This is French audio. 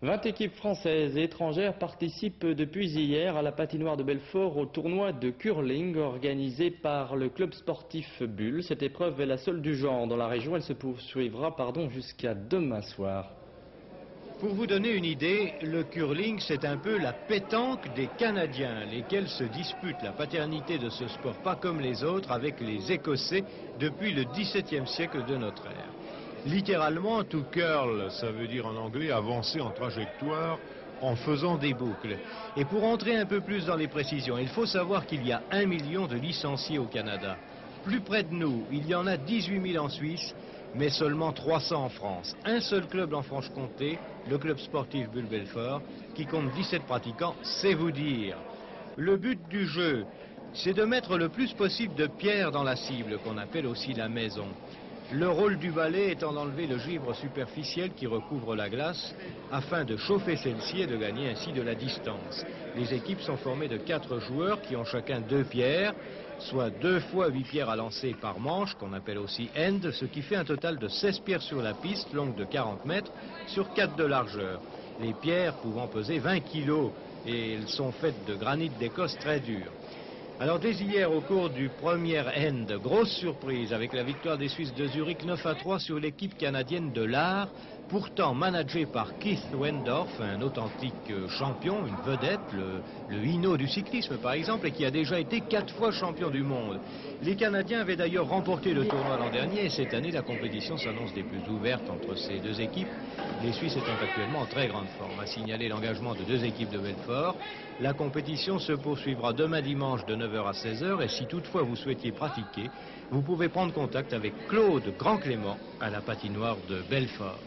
20 équipes françaises et étrangères participent depuis hier à la patinoire de Belfort au tournoi de curling organisé par le club sportif Bulle. Cette épreuve est la seule du genre dans la région. Elle se poursuivra jusqu'à demain soir. Pour vous donner une idée, le curling c'est un peu la pétanque des Canadiens, lesquels se disputent la paternité de ce sport pas comme les autres avec les Écossais depuis le XVIIe siècle de notre ère. Littéralement, to curl, ça veut dire en anglais avancer en trajectoire en faisant des boucles. Et pour entrer un peu plus dans les précisions, il faut savoir qu'il y a 1 million de licenciés au Canada. Plus près de nous, il y en a 18 000 en Suisse, mais seulement 300 en France. Un seul club en Franche-Comté, le club sportif Bulle-Belfort, qui compte 17 pratiquants, c'est vous dire. Le but du jeu, c'est de mettre le plus possible de pierres dans la cible, qu'on appelle aussi la maison. Le rôle du balai étant d'enlever le givre superficiel qui recouvre la glace afin de chauffer celle-ci et de gagner ainsi de la distance. Les équipes sont formées de 4 joueurs qui ont chacun 2 pierres, soit 2 fois 8 pierres à lancer par manche, qu'on appelle aussi end, ce qui fait un total de 16 pierres sur la piste, longue de 40 mètres, sur 4 de largeur. Les pierres pouvant peser 20 kilos et elles sont faites de granit d'Écosse très dur. Alors dès hier, au cours du premier end, grosse surprise avec la victoire des Suisses de Zurich 9-3 sur l'équipe canadienne de l'Art, pourtant managée par Keith Wendorf, un authentique champion, une vedette, le Hinault du cyclisme par exemple, et qui a déjà été 4 fois champion du monde. Les Canadiens avaient d'ailleurs remporté le tournoi l'an dernier et cette année la compétition s'annonce des plus ouvertes entre ces deux équipes, les Suisses étant actuellement en très grande forme. À signaler l'engagement de 2 équipes de Belfort. La compétition se poursuivra demain dimanche de 9h à 16h et si toutefois vous souhaitiez pratiquer, vous pouvez prendre contact avec Claude Grand-Clément à la patinoire de Belfort.